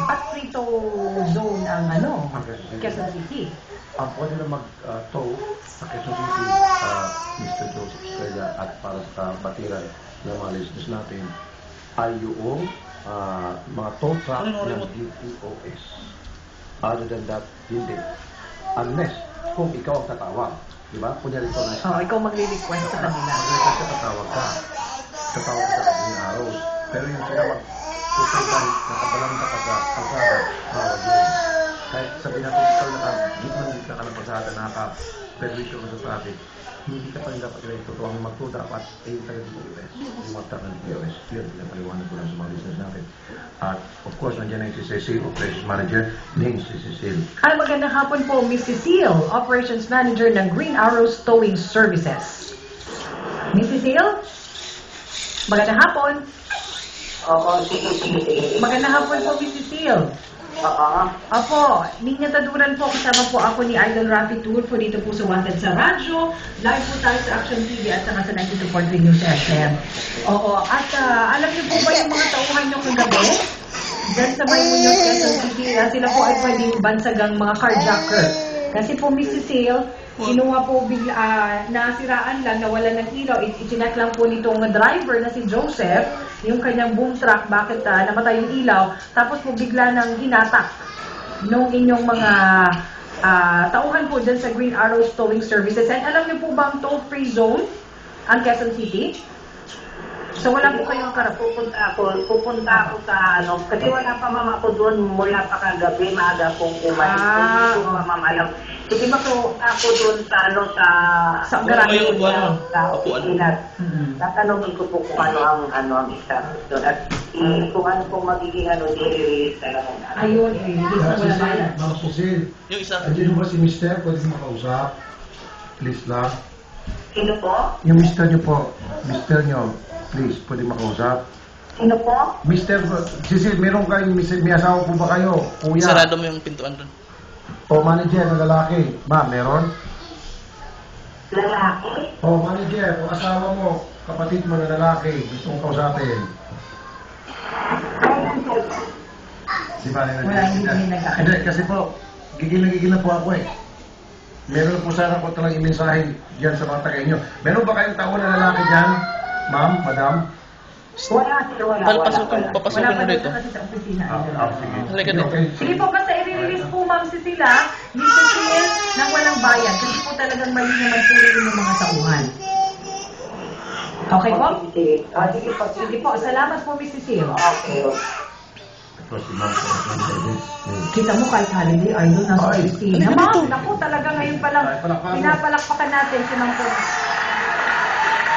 At free-tow zone ang Quezon City. Pwede na mag-tow sa Quezon City, Mr. Joseph Estrella, at para sa batiran ng mga listeners natin ay yung mga tow truck ng DPOS. Other than that, hindi. Unless kung ikaw ang tatawag, di ba? Kunyari ito na ikaw magre-request sa kanila. Kasi tatawag ka sa kanyang araw. Pero yung sila magpupunta, nakabalang ka pa sa kalsada, bawal yun. Kahit sabihin natin ikaw gitman ka ng pasada, naka-permission ka sa traffic, hindi ka pa rin dapat rin ito. Ang magto dapat ay taga-DPOS. Yung magtaka ng DPOS. Yun, pinapaliwanag ko lang sa mga listeners natin. At of course, nandiyan na si Cecile, Operations Manager, named si Cecile. Magandang hapon po, Miss Cecile, Operations Manager ng Green Arrows Towing Services. Miss Cecile? Magandang hapon. Sige. Magandang hapon po, Miss Cecile. Apo, ninyataduran po, kasama po ako ni Idol Rafi Tulfo dito po sa Wanted sa Radyo. Live po tayo sa Action TV at saka sa 92.3 News FM. At alam niyo po ba yung mga tauhan nyo kagabi? Diyan sa may Muñoz, Quezon City, sila po ay pwedeng bansagang mga carjacker. Kasi po, Miss Cecile, kinuha po nasiraan lang, nawalan ng ilaw. Ichinek lang po nitong driver na si Joseph, yung kanyang boom truck, bakit namatay yung ilaw. Tapos po bigla nang hinatak nung inyong mga tauhan po dyan sa Green Arrows Towing Services. And alam niyo po ba ang toll-free zone ang Quezon City? So wala po kayong pupunta ako sa kasi wala pa mama ko doon mula pa kagabi, maaga pong umalis. Hindi ko pa mamalam. Sige ba po ako doon sa garage sa opisina. Tatanungin ko po kung ano ang status doon at kung ano pong magiging i-release talaga. Ayun, i-release na wala bayan. Ma'am Cecile, yung isa. andyan ba si Mr. Pwede makausap? Please lang. Sino po? Yung Mr. nyo po, Mr. nyo, please, pwede makausap. Sino po? Mr. Cecile, meron kayong, may asawa po ba kayo? Kuya? Sarado mo yung pintuan doon. O manager na lalaki. Ma'am, meron? Lalaki? O manager, o asawa mo, kapatid mo na lalaki, gusto mong kausapin. Si Bani na Wala, hindi nagkakaroon. Hindi, kasi po, gigil na po ako eh. Meron po sana po talang imensahe dyan sa mga tagay nyo. Meron ba kayong tao na lalaki dyan? Ma'am, madam? Wala. Papasukin mo dito. Kasi sa opisina. Sige. Halika dito. Sige po, basta i-release po, Ma'am Cecilia, Miss Cecile, nang walang bayan. Kasi po talagang mali naman po yung mga tauhan. Okay po? Sige po. Sige po, salamat po, Miss Cecile. Okay. Ito si Ma'am po. Kita mo kahit holiday, idol na sa Christina. Ma'am, naku, talaga ngayon pa lang, pinapalakpakan natin si Ma'am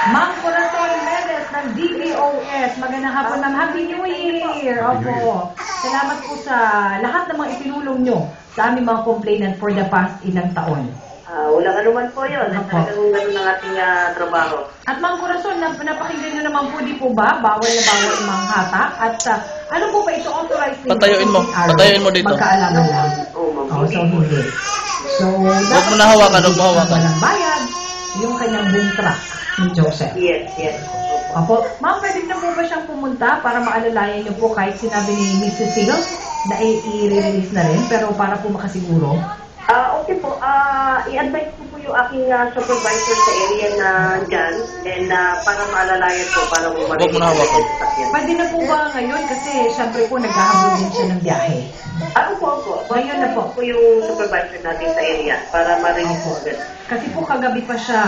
Ma'am Corazon Medes ng DPOS. Magandang hapon, Ma'am. Happy New Year! Opo. Salamat po sa lahat ng mga itinulong nyo sa aming mga complainant for the past ilang taon. Walang anuman po yun. Talagang ganun ang ating trabaho. At Ma'am Corazon, napakinggan nyo naman po, di po ba? Bawal na bawal ang mga hatak. At ano po ba ito authorized? Patayuin mo. Patayuin mo dito. Magkaalaman lang. Oo, ma'am. So hindi. So, Huwag mo na hawakan, huwag mo hawakan. Walang bayad. Yung kanyang boom truck ni Joseph. Yes. Opo. Ma'am, pwede na po ba siyang pumunta para maalalayan niyo po kahit sinabi ni Miss Cecile na i-release na rin, pero para po makasiguro? Okay po. I-advise ko po yung aking supervisor sa area na dyan and para maalalayan po, para Huwag mo na hawakan. Pwede na po ba ngayon? Kasi syempre po naghahabol din siya ng biyahe. Opo. Ngayon na po. Po yung supervisor natin sa area para ma-release po agad. Kasi po kagabi pa siya,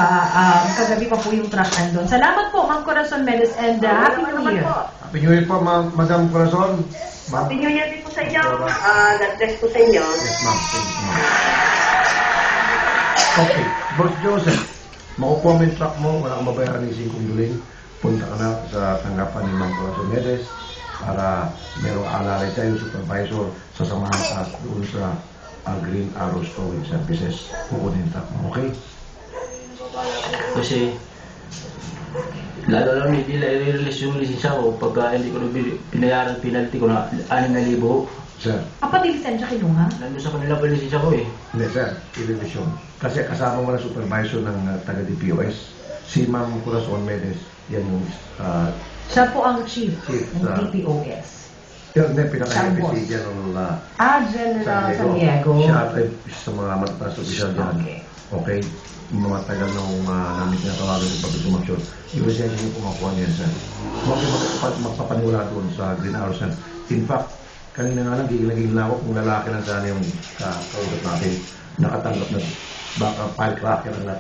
kagabi pa po yung truck andun. Salamat po, Ma'am Corazon Medes, and Happy New Year. Happy New Year po, Madam Corazon. Happy New Year din po sa inyo. God bless po sa inyo. Yes, ma'am. Thank you, ma'am. Okay. Boss Joseph, makukuha mo yung truck mo, wala kang mabayaran ng 5 duling. Punta ka na sa tanggapan ni Ma'am Corazon Medes para merong alalay tayo, supervisor, sasamahan ka doon sa Green Arrows Towing Services. Kukunin truck mo, okay? Kasi lalo lang hindi nila i-release yung lisensya ko pagka hindi ko pinayaran penalty ko na 6,000. Sir. Pati lisensya kinuha? Nandun sa kanila pa yung lisensya ko eh. Hindi, sir. I-revision. Kasi kasama mo na supervisor ng taga-DPOS. Si Ma'am Corazon Medes, yan yung Siya po ang chief Chief, ng DPOS. Yun, may pinaka-episode yan nung General San Diego. Siya at ay isa sa mga matatas opisyal dyan. Okay. Okay? Yung mga tagal nung namin tinatawagan ng pagtutumaksyon. Yung lisensya niyo kumakuha niya sir. Magpapaniwala doon sa Green Arrow sir. In fact, kanina nga lang, gigilagin lang ako kung lalaki lang sana yung kausap natin. Nakatanggap na baka firecracker na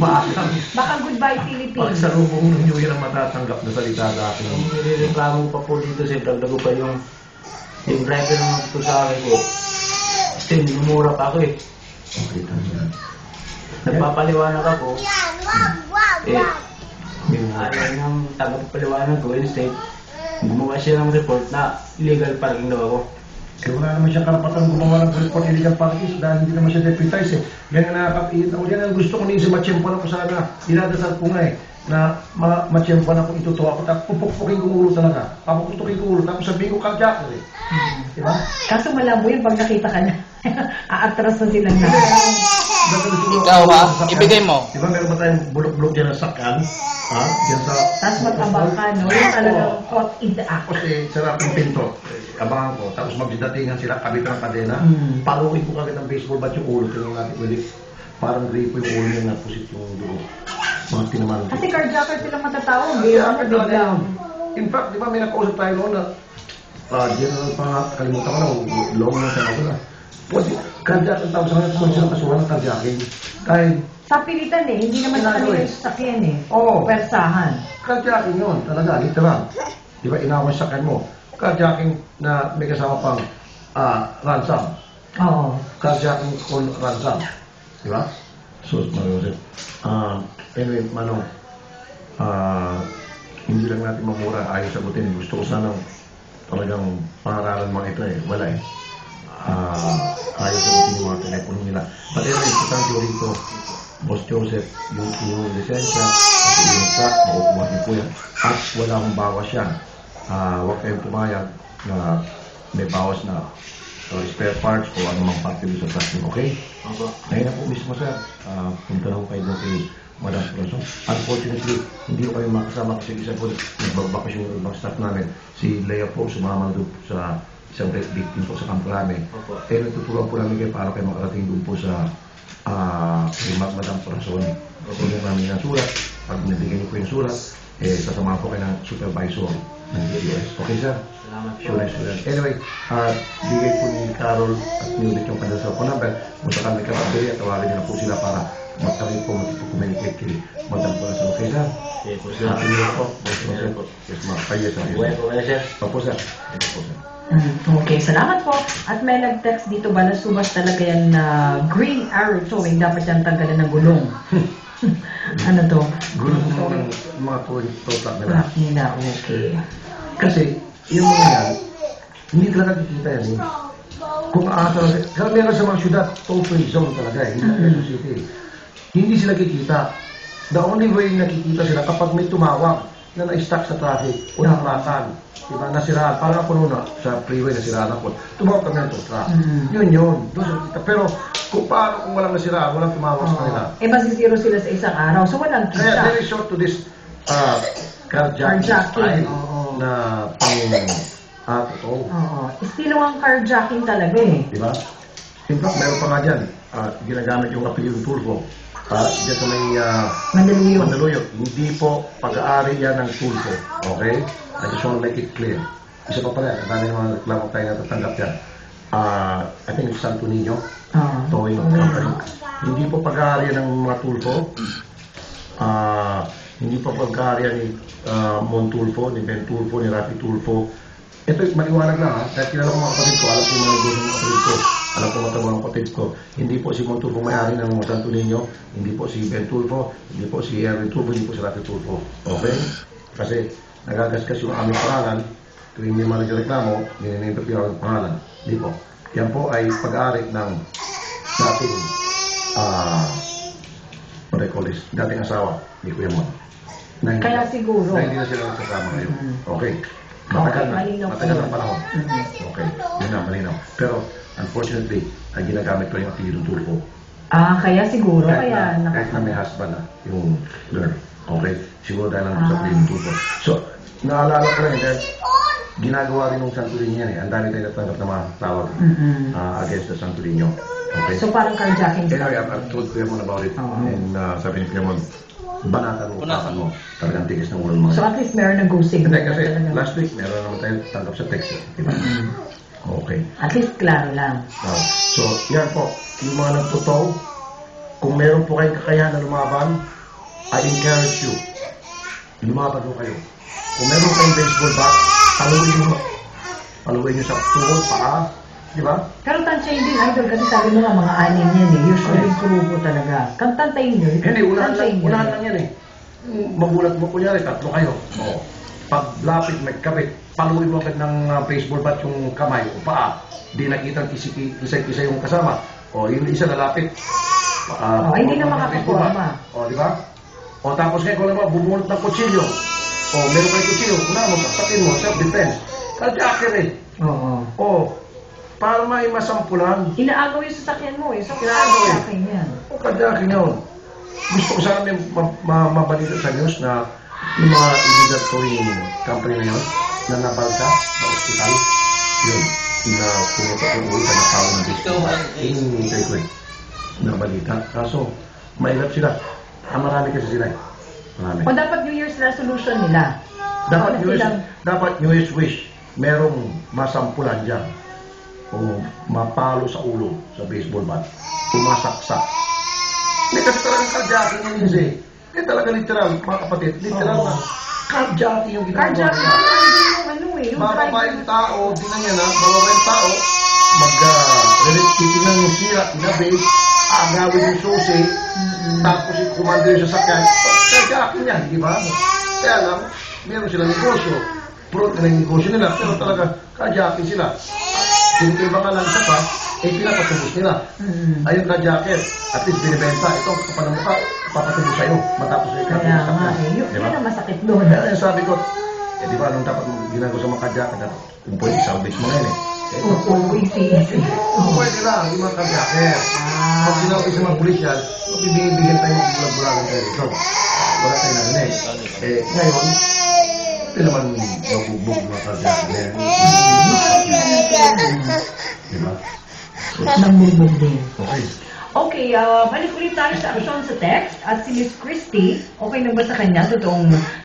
maasang. Baka goodbye Philippines. Pagsalubong ng New Year ang matatanggap na salita sa akin. Ang nireklamo pa po dito sir, dagdago pa yung driver na magto sa akin ko. Kasi minumura pa ako eh. Okay, tama. Nagpapaliwanag ako. Ayaw niyang tagapagpaliwanag ko instead. Gumawa siya ng report na illegal parking daw ako. Eh, wala naman siyang karapatan gumawa ng report illegal parking dahil hindi naman siya deputize eh. Yan ang nakakapiit ako. Yan ang gusto ko niya sa matsyempan ako sana. Dinadasal ko nga eh na matsyempan ako itutuwa ako. Tapos pupukpukin ko ulo talaga. Papuputukin ko ulo. Tapos sabihin ko carjacker eh. Diba? Kaso malabo yun pag nakita ka niya. Aatras na silang na. Ikaw ha, ibigay mo. Diba meron ba tayong bulok-bulok dyan na sakyan? Ha? Diyan sa... Tapos matabang ka, no? Yung talagang caught in the act. Tapos sarap yung pinto. Abangan ko. Tapos magdatingan sila, kabit ng kadena. Paluin ko kagad ng baseball bat yung ulo. Tingnan natin ulit. Parang gripo yung ulo niya napusit yung dugo. Mga tinaman. Kasi carjacker silang matatawag. Biglang. In fact, di ba may nakausap tayo noon na general pa nga, kalimutan ko na, long na sa ako na. Pwede, carjacker ang tawag sa kanila, pwede silang kasuhan ng carjacking. Dahil, Sa pilitan eh, hindi naman sa kanila yung sasakyan eh. Oo. Persahan. carjacking yun, talaga, literal. Di ba, inawan sa sakyan mo. Carjacking na may kasama pang ransom. Oo. Carjacking on ransom. Di ba? So, Mario, anyway, Manong, hindi lang natin mamura ayaw sagutin. Gusto ko sanang talagang pangaralan mga ito eh. Wala eh. Ayaw sagutin yung mga telepono nila. But anyway, importante ko rito, Boss Joseph, yung lisensya, at yung truck, makukuha niyo po yan. At wala akong bawas yan. Huwag kayong pumayag na may bawas na spare parts o anumang parte sa truck niyo, okay? Ngayon na po mismo, sir. Punta lang kayo doon kay Madam Surason. Unfortunately, hindi ko kayo makasama kasi isa po nagbabakasyon yung ibang staff namin. Si Lea po, sumama doon sa isang victim po sa Campo Rame. Kaya natuturuan po namin kayo paano kayo makarating doon po sa kay Madam Surason. Kung yung namin yung sulat, pag nabigyan niyo po yung sulat, sasama po kayo ng supervisor ng DPS. Okay, sir? Salamat po. Sure. Anyway, bigay po ni Carol at ni ulit yung kanilang cellphone number. Kung saan may kapabili at tawagin niyo na po sila para magkakaroon po mag-communicate kay Madam Corazon. Okay, sir? Okay po, sir. Happy New Year po. Yes, ma'am. Kayo, sir. Buhay po kayo, sir. Opo, sir. Opo, sir. Okay, salamat po. At may nag-text dito ba na subas talaga yan na Green Arrow Towing. Dapat yan tanggalan ng gulong. Ano to? Gulong mo ng mga total nila. Truck nila, okay. Kasi, yung mga yan, hindi talaga kikita yan eh. Kung talaga, meron sa mga syudad, toll-free zone talaga eh. Hindi City. Hindi sila kikita. The only way nakikita sila kapag may tumawag na na-stuck sa traffic o naklatan. Diba? Nasiraan. Parang ako noon sa freeway, nasiraan ako. Tumawag kami ng tow truck. Yun. Doon sa kita. Pero kung paano kung walang nasiraan, walang tumawag sa kanila. Masisiro sila sa isang araw. So walang Kaya kita. very short to this carjacking style na totoo. Oo. Estilo ang carjacking talaga eh. Diba? In fact, meron pa nga dyan, ginagamit yung apelido Tulfo. Diyan sa may Mandaluyong. Hindi po pag-aari yan ng Tulfo. Okay? I just want to make it clear. Isa pa pala, ang dami mga reklamo tayo natatanggap yan. I think it's Santo Niño, towing company. Hindi po pag-aari ng mga Tulfo. Hindi po pag-aari ni Mon Tulfo, ni Ben Tulfo, ni Rafi Tulfo. Ito, maliwanag na ha. Dahil kilala ko mga kapatid ko, alam ko mga negosyo ng kapatid ko, alam ko matabo ng kapatid ko. Hindi po si Mon Tulfo may-ari ng Santo Niño, hindi po si Ben Tulfo, hindi po si Erwin Tulfo, hindi po si Rafi Tulfo. Okay? Kasi nagagasgas yung aming pangalan, tuwing may mga nagreklamo, nininintapin ang pangalan. Hindi po. Yan po ay pag-aari ng dating, what I call this, dating asawa ni Kuya Mon. Kaya siguro. Na hindi na sila nagsasama ngayon. Okay. Matagal na panahon. Okay, yun na, malinaw. Pero, unfortunately, ang ginagamit ko yung apelido Tulfo. Kaya siguro. Kahit na may husband na, yung girl. Okay? Siguro dahil lang sa apelido Tulfo. So, naalala ko rin, dahil ginagawa rin ng Santorini yan eh. Ang dami tayo natanggap na mga tawag against the Santorini. Okay? So parang carjacking Anyway, I've told Clemon about it. And sabi ni Clemon, banatan mo, usapan mo. Talagang tigas ng ulo mga. So at least meron ng go signal. Hindi, kasi last week, meron naman tayo tanggap sa text. Diba? Okay. At least klaro lang. So, yan po. Yung mga nagtotoo, kung meron po kayong kakayahan na lumaban, I encourage you. Lumaban mo kayo. Kung meron kayong baseball bat, paluin nyo. Paluin nyo sa tuhod, paa. Di ba? Pero tansyahin din, idol, kasi sabi mo nga mga anim yan eh. Usually grupo talaga. Tantayin nyo. Hindi, unahan lang yan eh. Magulat mo, kunyari, tatlo kayo. O, pag lapit, may kapit, paluin mo agad ng baseball bat yung kamay o paa. Di nakita isa-isa yung kasama. O, yung isa lalapit. Hindi na makakakuha ma. O, di ba? O, tapos ngayon, kung naman, bumulot ng kutsilyo. O, meron kayo kutsilyo. Una mo, sakpatin mo, self-defense. Carjacker eh. Oo. O, para may masampulan. Inaagaw yung sasakyan mo eh. So, Inaagaw eh. carjacking yan. O, carjacker yun. Gusto ko sana may mabalita sa news na yung mga illegal towing company na yun, na nabalta sa ospital, yun, na pumunta yung uwi ka na tao ng disco. Hinihintay ko eh, nabalita. Kaso, mailap sila. Marami kasi sila eh. Marami. O dapat New Year's resolution nila. Dapat New Year's wish, merong masampulan dyan. O mapalo sa ulo sa baseball bat. Umasaksak. Hindi kasi talagang carjacking yun yun eh. Hindi talaga literal, mga kapatid. Literal na carjacking yung ginagawa niya. Carjacking yung ano eh. Yung Bababa yung tao, tingnan niya na, bababa yung tao, titingnan yung sira, inabig, agawin yung susi, tapos kumando yung sasakyan. Carjacking yan, di ba? Kaya lang, meron silang negosyo. Prot na yung negosyo nila, pero talaga carjacking sila. Tinitiba nga lang isa pa, pinapatubos nila. Ayun carjacker, at least binibenta. Ito, kapag ng mukha, papatubos sa'yo. Matapos sa'yo kaya nga eh. Yun ang masakit doon. Kaya yung sabi ko, di ba, nung dapat ginagawa sa mga carjacker, kung pwede salvage mo ngayon eh. Pwede lang, yung mga carjacker. Pag sinabi sa mga pulis yan, bibigyan tayo ng bulag-bulagan tayo dito. Wala tayo narinig. Ngayon, ito naman nabugbog mga carjacker. Diba? Nambugbog din. Okay. Okay, balik ulit tayo sa aksyon sa text. At si Miss Christy, okay na ba sa kanya? Totoong